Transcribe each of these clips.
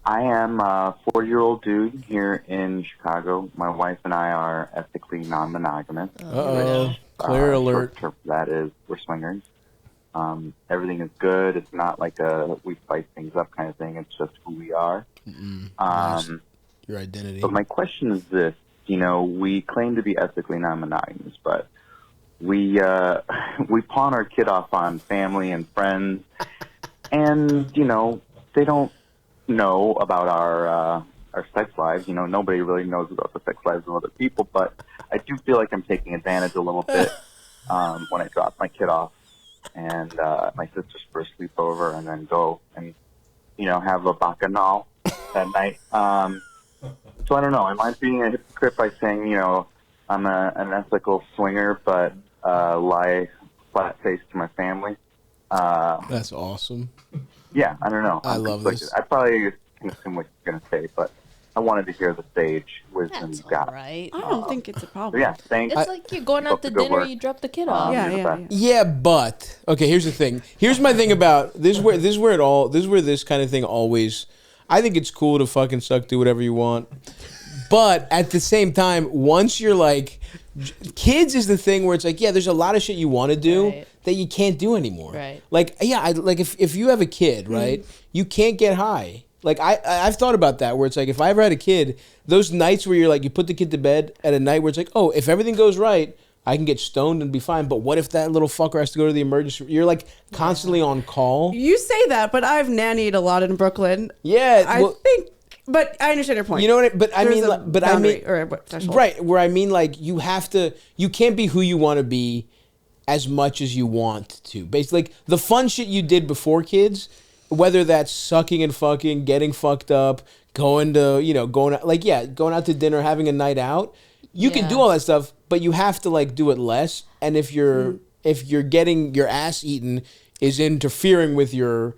I am a 40-year-old dude here in Chicago. My wife and I are ethically non-monogamous. Uh-oh. Clare alert. Short term for that is we're swingers. Everything is good. It's not like a we spice things up kind of thing. It's just who we are. Your identity. But my question is this. We claim to be ethically non-monogamous, but we pawn our kid off on family and friends, and they don't know about our sex lives. Nobody really knows about the sex lives of other people, but I do feel like I'm taking advantage a little bit when I drop my kid off and my sister's for a sleepover, and then go and have a bacchanal that night. So I don't know. Am I being a hypocrite by saying I'm an ethical swinger, but lie flat-faced to my family? That's awesome. Yeah, I don't know. I love this. I probably can assume what you're going to say, but I wanted to hear the sage wisdom you got. Right. I don't think it's a problem. Yeah, thanks. It's like you're going out to dinner, you drop the kid off. Yeah, but okay. Here's the thing. Here's my thing about this. This is where this kind of thing always. I think it's cool to fucking suck, do whatever you want, but at the same time, once you're like, kids is the thing where it's like, yeah, there's a lot of shit you want to do that you can't do anymore. Right. Like, yeah, if you have a kid, right, you can't get high. Like I've thought about that where it's like if I ever had a kid, those nights where you're like you put the kid to bed at a night where it's like, oh, if everything goes right, I can get stoned and be fine. But what if that little fucker has to go to the emergency? You're like constantly on call. You say that, but I've nannied a lot in Brooklyn. Yeah, I think, but I understand your point. You know what? I mean, right? Where I mean, like you can't be who you want to be as much as you want to. Basically, like the fun shit you did before kids. Whether that's sucking and fucking, getting fucked up, going out to dinner, having a night out, you can do all that stuff, but you have to like do it less. And if you're getting your ass eaten is interfering with your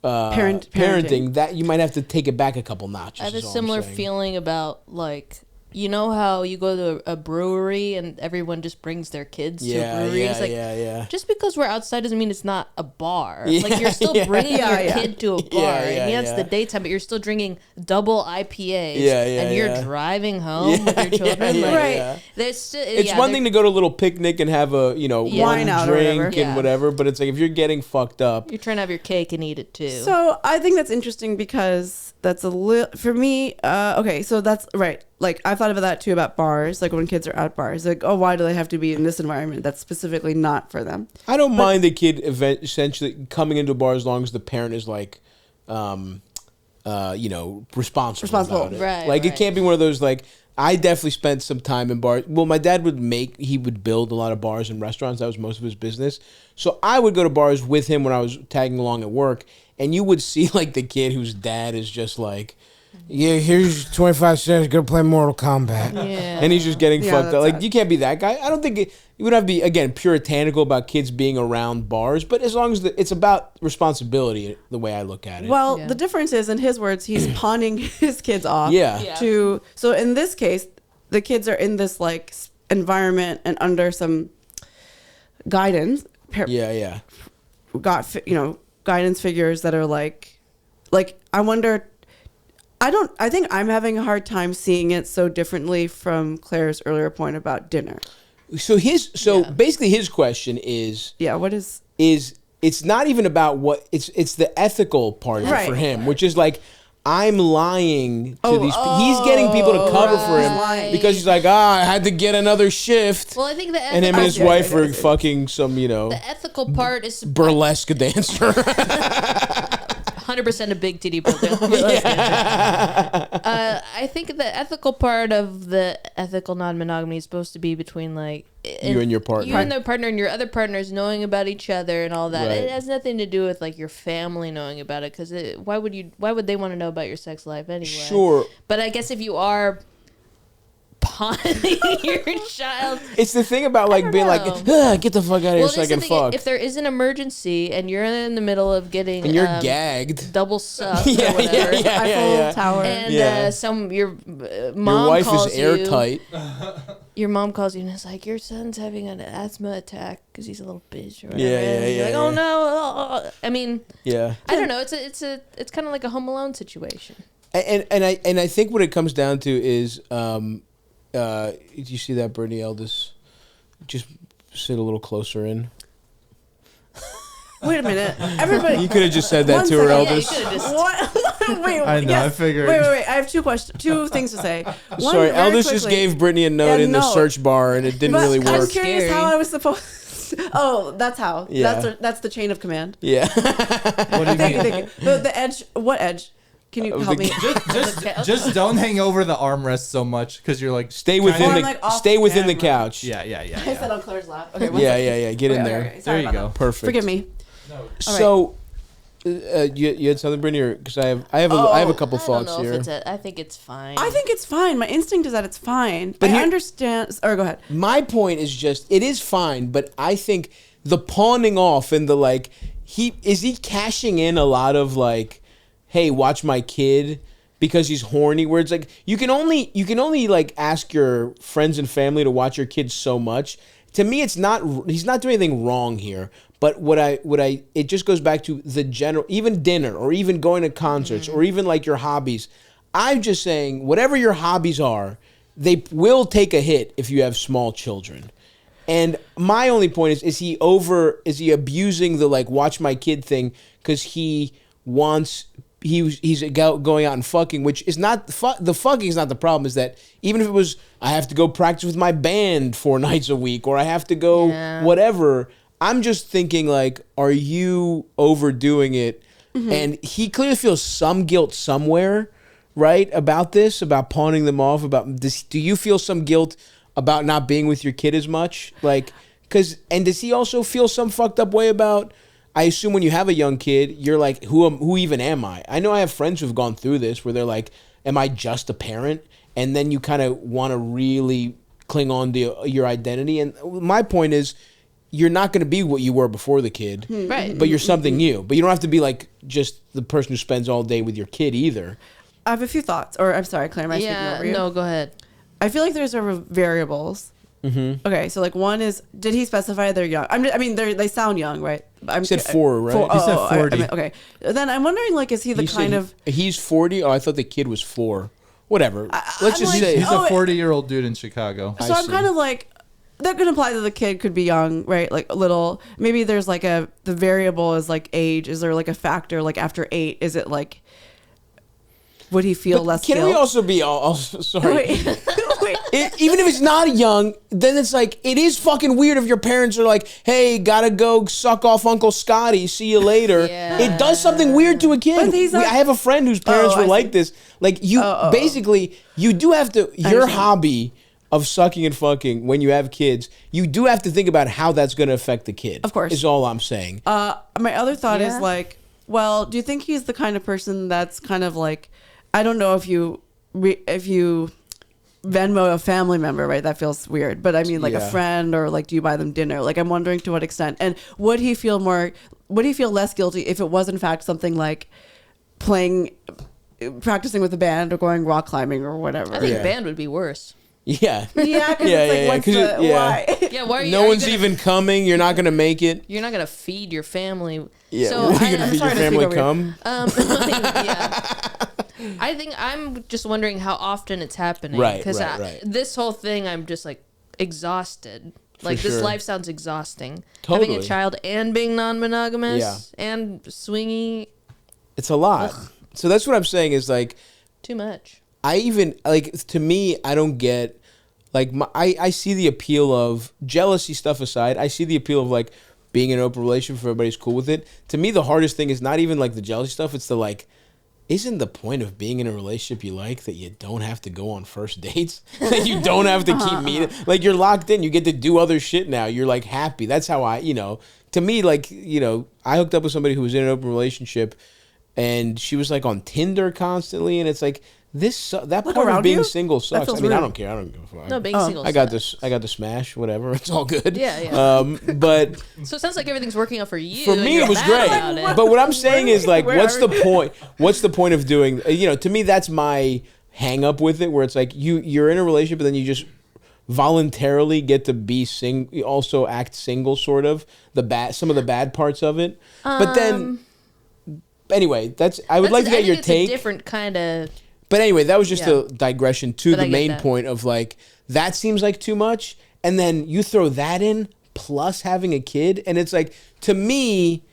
parenting, that you might have to take it back a couple notches. I have a similar feeling about like. You know how you go to a brewery and everyone just brings their kids to a brewery? Yeah. Just because we're outside doesn't mean it's not a bar. Like you're still bringing your kid to a bar. It's the daytime, but you're still drinking double IPAs. And you're driving home with your children. It's one thing to go to a little picnic and have a wine out drink and whatever, but it's like if you're getting fucked up, you're trying to have your cake and eat it too. So I think that's interesting because that's a little for me. Okay, so that's right. Like I've thought about that too about bars. Like when kids are out bars, like why do they have to be in this environment that's specifically not for them? I don't mind the kid essentially coming into a bar as long as the parent is like, responsible about it. Right. It can't be one of those like. I definitely spent some time in bars. Well, my dad would build a lot of bars and restaurants. That was most of his business. So I would go to bars with him when I was tagging along at work, and you would see like the kid whose dad is just like. Yeah, here's 25 cents. Go play Mortal Kombat. Yeah. And he's just getting fucked up. Like, you can't be that guy. I don't think you would have to be, again, puritanical about kids being around bars, but as long as it's about responsibility, the way I look at it. Well, the difference is, in his words, he's pawning his kids off. So in this case, the kids are in this, like, environment and under some guidance. Got, guidance figures that are like, I wonder... I think I'm having a hard time seeing it so differently from Claire's earlier point about dinner. So basically his question is what is it's not even about what it's the ethical part of it for him, which is like I'm lying to these people. He's getting people to cover for him because he's like, I had to get another shift. Well, I think and him and his wife are fucking some, The ethical part is burlesque dancer. 100% a big titty brother. I think the ethical part of the ethical non-monogamy is supposed to be between like you and your partner. You and their partner and your other partners knowing about each other and all that. Right. It has nothing to do with like your family knowing about it because why would they want to know about your sex life anyway? Sure. But I guess if you are pawning your child. It's the thing about like being like, get the fuck out of here so I can fuck. If there is an emergency and you're in the middle of getting and you're gagged, double sucked or whatever, Eiffel Tower, and your mom your wife calls is airtight. Your mom calls you and it's like your son's having an asthma attack because he's a little bitch or whatever. Yeah. Like, oh no. I mean, I don't know. It's kind of like a Home Alone situation. And I think what it comes down to is, do you see that, Brittany Eldest? Just sit a little closer in. Wait a minute, everybody. You could have just said that to her, Eldest. Yeah, Wait, I know. yes. I figured. Wait. I have two things to say. One, Sorry, very Eldest just quickly. gave Brittany a note in the search bar, and it didn't really I'm work. curious how I was supposed. Oh, that's how. Yeah. That's the chain of command. Yeah. What do you mean? Thank you. The edge. What edge? Can you help me? Just don't hang over the armrest so much because you're like Stay within Or the like off stay within the camera. couch. yeah. I said on Claire's lap. Okay. Yeah. Get in there. Okay. There Sorry you about go. that. Perfect. Forgive me. So, you had something, Brittany, because I have a couple thoughts I don't know here. if it's I think it's fine. I think it's fine. My instinct is that it's fine. But I here- understand. Or go ahead. My point is just it is fine, but I think the pawning off and the like, he cashing in a lot of like, hey, watch my kid because he's horny. Where it's like you can only like ask your friends and family to watch your kids so much. To me, he's not doing anything wrong here. But it just goes back to the general, even dinner or even going to concerts or even like your hobbies. I'm just saying, whatever your hobbies are, they will take a hit if you have small children. And my only point is he abusing the like watch my kid thing because he's going out and fucking, which is not the fucking is not the problem. Is that even if it was I have to go practice with my band 4 nights a week or I have to go whatever. I'm just thinking, like, are you overdoing it? Mm-hmm. And he clearly feels some guilt somewhere, right, about this, about pawning them off, about this. Do you feel some guilt about not being with your kid as much? Like, and does he also feel some fucked up way about, I assume when you have a young kid, you're like, who even am I? I know I have friends who've gone through this where they're like, am I just a parent? And then you kind of want to really cling on to your identity. And my point is, you're not going to be what you were before the kid, right? But you're something new. But you don't have to be like just the person who spends all day with your kid either. I have a few thoughts. Or I'm sorry, Claire, am I speaking over you? No, go ahead. I feel like there's variables. Mm-hmm. Okay, so like one is, did he specify they're young? They sound young, right? He said 4, right? He said 40. Okay. Then I'm wondering, like, is he the kind of... He's 40? Oh, I thought the kid was 4. Whatever. Let's just say... He's a 40-year-old dude in Chicago. So I'm kind of like... That could imply that the kid could be young, right? Like a little. Maybe there's like the variable is like age. Is there like a factor like after 8? Is it like, would he feel less Can guilt? we also be sorry? Wait. Even if it's not young, then it's like, it is fucking weird if your parents are like, hey, gotta go suck off Uncle Scotty, see you later. Yeah. It does something weird to a kid. But I have a friend whose parents were like this. Like, basically, you do have to, your hobby of sucking and fucking when you have kids, you do have to think about how that's going to affect the kid. Of course. Is all I'm saying. My other thought is like, well, do you think he's the kind of person that's kind of like, I don't know if you Venmo a family member, right? That feels weird. But I mean like a friend, or like, do you buy them dinner? Like, I'm wondering to what extent. And would he feel less guilty if it was in fact something like practicing with a band or going rock climbing or whatever? I think band would be worse. Yeah. Yeah, because why? Yeah, why are you? No one's even coming. You're not going to make it. You're not gonna feed your family. Yeah. So What are you going to feed your family cum? I think I'm just wondering how often it's happening. Right. Because this whole thing, I'm just like exhausted. Like, this life sounds exhausting. Totally. Having a child and being non-monogamous and swingy. It's a lot. Ugh. So that's what I'm saying is like. Too much. I even, like, to me, I don't get, like, I see the appeal of, jealousy stuff aside, I see the appeal of, like, being in an open relationship if everybody's cool with it. To me, the hardest thing is not even, like, the jealousy stuff. It's the, like, isn't the point of being in a relationship you like that you don't have to go on first dates? Like, you don't have to keep meeting. Like, you're locked in. You get to do other shit now. You're, like, happy. That's how to me, like, I hooked up with somebody who was in an open relationship, and she was, like, on Tinder constantly, and it's like, that part of being single sucks. I mean, rude. I don't care. I don't give a fuck. No, being single. I got this. I got the smash. Whatever. It's all good. Yeah. But so it sounds like everything's working out for you. For me, it was great. But what I'm saying is, like, what's the point? What's the point of doing? To me, that's my hang up with it. Where it's like you're in a relationship, but then you just voluntarily get to be also act single, sort of some of the bad parts of it. But then. Anyway, I would like to get your take. It's a different kind of But anyway, that was just a digression to the main point of like, that seems like too much. And then you throw that in plus having a kid. And it's like, to me,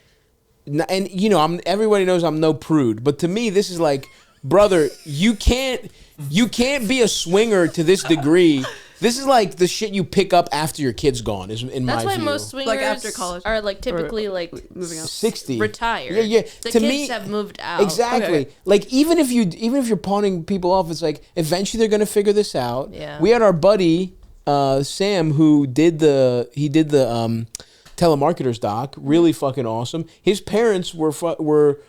and you know, everybody knows I'm no prude, but to me, this is like, brother, you can't be a swinger to this degree. This is like the shit you pick up after your kid's gone. Is in my view. That's why most swingers like after college are like typically like moving out. 60, retired. Yeah. The to kids me, have moved out. Exactly. Okay. Like even if you're pawning people off, it's like eventually they're gonna figure this out. Yeah. We had our buddy Sam who did the telemarketers doc. Really fucking awesome. His parents were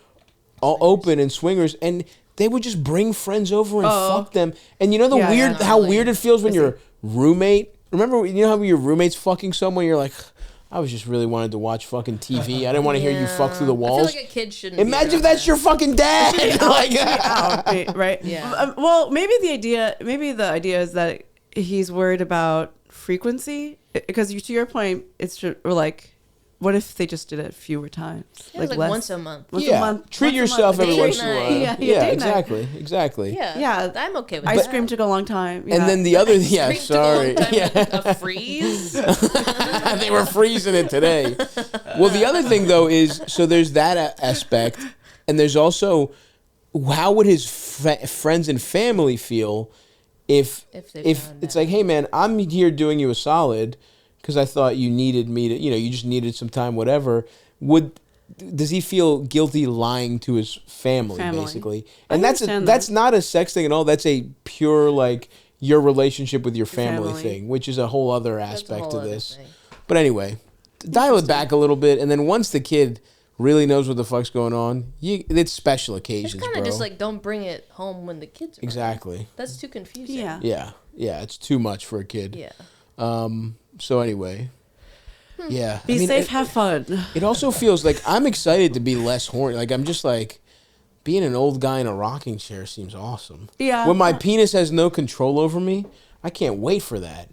all open and swingers, and they would just bring friends over and fuck them. And you know how weird it feels when your roommate. Remember, you know how your roommate's fucking someone, you're like, I was just really wanted to watch fucking TV. I didn't want to hear you fuck through the walls. I feel like a kid shouldn't. Imagine if that's your fucking dad. Right? Yeah. Well, maybe the idea is that he's worried about frequency, because to your point, it's just, or like, what if they just did it fewer times, like once a month? Once a month. Treat yourself every once in a while. Yeah, exactly. Yeah, I'm okay with ice that. cream took a long time. And then the other, Sorry. A freeze. They were freezing it today. Well, the other thing though is, so there's that aspect, and there's also how would his friends and family feel if it's like, hey man, I'm here doing you a solid because I thought you needed me to, you just needed some time, whatever. Does he feel guilty lying to his family. Basically? And that's not a sex thing at all. That's a pure like your relationship with your family thing, which is a whole other aspect of this. But anyway, dial it back a little bit, and then once the kid really knows what the fuck's going on, it's special occasions, It's kind of just like, don't bring it home when the kids are exactly around. That's too confusing. Yeah, it's too much for a kid. So anyway, be safe, have fun. It also feels like I'm excited to be less horny. Like I'm just like, being an old guy in a rocking chair seems awesome. Yeah. When my penis has no control over me, I can't wait for that.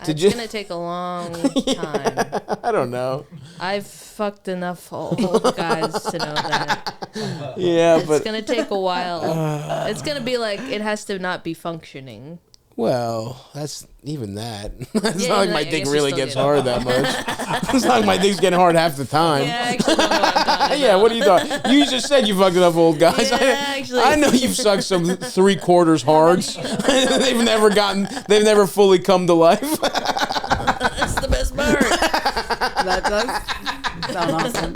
It's gonna take a long time. I don't know. I've fucked enough old guys to know that. Yeah, but it's gonna take a while. It's gonna be like, it has to not be functioning. Well, that's even that. It's not like my dick really gets hard that much. It's not like my dick's getting hard half the time. Yeah, actually, no, I'm yeah, what do you thought? You just said you fucked enough old guys. Yeah, I know you've sucked some 3/4 hards. They've never fully come to life. That's the best part. That does sound awesome.